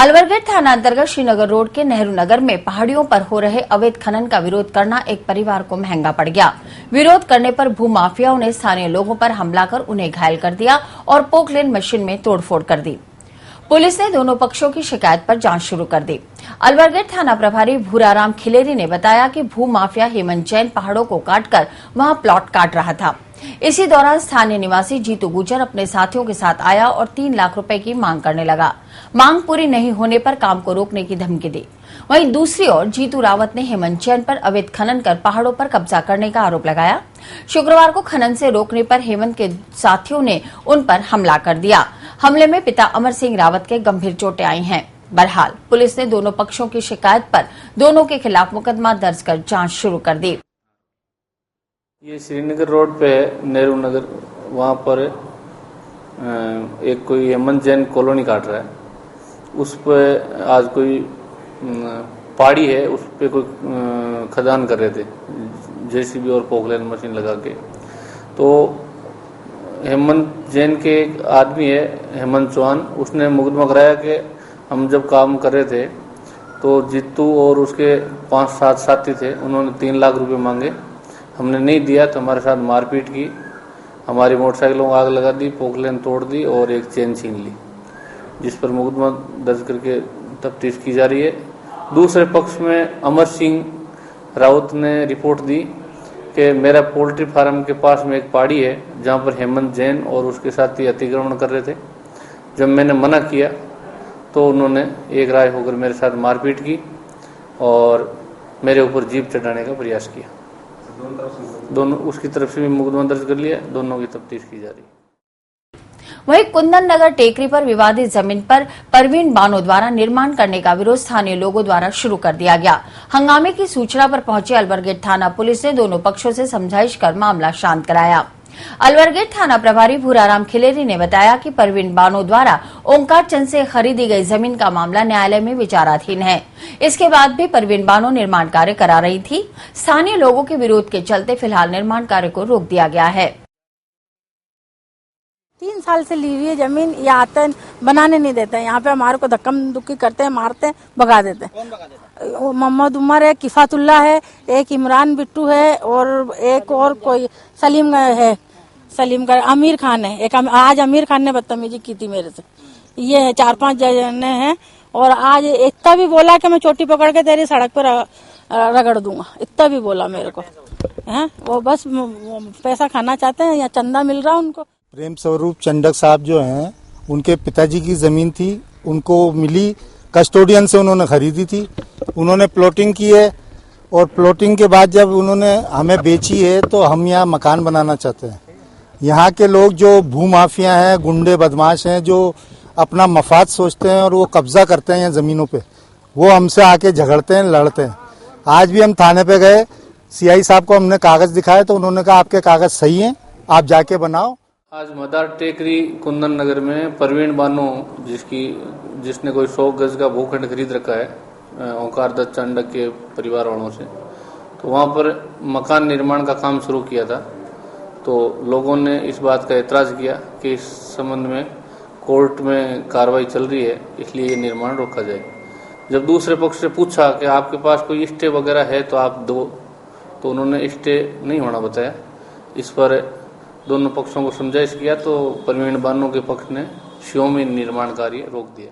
अलवरगढ़ थाना अंतर्गत श्रीनगर रोड के नेहरू नगर में पहाड़ियों पर हो रहे अवैध खनन का विरोध करना एक परिवार को महंगा पड़ गया। विरोध करने पर भूमाफियाओं ने स्थानीय लोगों पर हमला कर उन्हें घायल कर दिया और पोकलेन मशीन में तोड़फोड़ कर दी। पुलिस ने दोनों पक्षों की शिकायत पर जांच शुरू कर दी। अलवरगढ़ थाना प्रभारी भूराराम खिलेरी ने बताया कि भूमाफिया हेमंत जैन पहाड़ों को काटकर वहां प्लॉट काट रहा था। इसी दौरान स्थानीय निवासी जीतू गुजर अपने साथियों के साथ आया और 3 लाख रुपए की मांग करने लगा। मांग पूरी नहीं होने पर काम को रोकने की धमकी दी। वहीं दूसरी ओर जीतू रावत ने हेमंत जैन पर अवैध खनन कर पहाड़ों पर कब्जा करने का आरोप लगाया। शुक्रवार को खनन से रोकने पर हेमंत के साथियों ने उन पर हमला कर दिया। हमले में पिता अमर सिंह रावत के गंभीर चोटें आई हैं। बहरहाल पुलिस ने दोनों पक्षों की शिकायत पर दोनों के खिलाफ मुकदमा दर्ज कर जांच शुरू कर दी। ये श्रीनगर रोड पे है, नेहरू नगर, वहाँ पर एक कोई हेमंत जैन कॉलोनी काट रहा है। उस पे आज कोई पहाड़ी है, उस पे कोई खदान कर रहे थे जेसीबी और पोकलेन मशीन लगा के। तो हेमंत जैन के एक आदमी है हेमंत चौहान, उसने मुकदमा कराया कि हम जब काम कर रहे थे तो जीतू और उसके 5-7 साथी थे, उन्होंने 3 लाख रुपए मांगे, हमने नहीं दिया तो हमारे साथ मारपीट की, हमारी मोटरसाइकिलों को आग लगा दी, पोकलेन तोड़ दी और एक चेन छीन ली, जिस पर मुकदमा दर्ज करके तफ्तीश की जा रही है। दूसरे पक्ष में अमर सिंह रावत ने रिपोर्ट दी कि मेरा पोल्ट्री फार्म के पास में एक पहाड़ी है जहां पर हेमंत जैन और उसके साथी अतिक्रमण कर रहे थे। जब मैंने मना किया तो उन्होंने एक राय होकर मेरे साथ मारपीट की और मेरे ऊपर जीप चढ़ाने का प्रयास किया। दोनों उसकी तरफ से भी मुकदमा दर्ज कर लिया, दोनों की तफ्तीश की जा रही है। वहीं कुंदन नगर टेकरी पर विवादित जमीन पर परवीन बानो द्वारा निर्माण करने का विरोध स्थानीय लोगों द्वारा शुरू कर दिया गया। हंगामे की सूचना पर पहुंची अलवरगढ़ थाना पुलिस ने दोनों पक्षों से समझाइश कर मामला शांत कराया। अलवरगढ़ थाना प्रभारी भूराराम खिलेरी ने बताया कि परवीन बानो द्वारा ओंकार चंद से खरीदी गई जमीन का मामला न्यायालय में विचाराधीन है। इसके बाद भी परवीन बानो निर्माण कार्य करा रही थी। स्थानीय लोगों के विरोध के चलते फिलहाल निर्माण कार्य को रोक दिया गया है। 3 साल से ली हुई है जमीन, ये आते हैं बनाने नहीं देते हैं। यहाँ पे हमारे को धक्का दुक्की करते हैं, मारते हैं, भगा देते हैं। मोहम्मद उमर है, किफातुल्ला है, एक इमरान बिट्टू है और एक और कोई सलीम है, सलीम का आमिर खान है। एक आज आमिर खान ने बदतमीजी की थी मेरे से। ये है 4-5 जने हैं और आज इतना भी बोला कि मैं चोटी पकड़ के तेरी सड़क पर रगड़ दूंगा, इतना भी बोला मेरे को है। वो बस पैसा खाना चाहते हैं या चंदा मिल रहा है उनको। प्रेम स्वरूप चंडक साहब जो हैं, उनके पिताजी की जमीन थी, उनको मिली, कस्टोडियन से उन्होंने खरीदी थी, उन्होंने प्लॉटिंग की है और प्लॉटिंग के बाद जब उन्होंने हमें बेची है तो हम यहाँ मकान बनाना चाहते हैं। यहाँ के लोग जो भूमाफिया हैं, गुंडे बदमाश हैं, जो अपना मफाद सोचते हैं और वो कब्जा करते हैं यहाँ जमीनों पे, वो हमसे आके झगड़ते हैं, लड़ते हैं। आज भी हम थाने पे गए, सीआई साहब को हमने कागज दिखाए तो उन्होंने कहा आपके कागज सही हैं, आप जाके बनाओ। आज मदार टेकरी कुंदन नगर में परवीन बानो जिसने कोई 100 गज का भूखंड खरीद रखा है ओंकार दत्त चंडक के परिवार वालों से, तो वहां पर मकान निर्माण का काम शुरू किया था। तो लोगों ने इस बात का एतराज किया कि इस संबंध में कोर्ट में कार्रवाई चल रही है, इसलिए ये निर्माण रोका जाए। जब दूसरे पक्ष से पूछा कि आपके पास कोई स्टे वगैरह है तो आप दो, तो उन्होंने स्टे नहीं होना बताया। इस पर दोनों पक्षों को समझाइश किया तो परवीन बानो के पक्ष ने शियोमी निर्माण कार्य रोक दिया।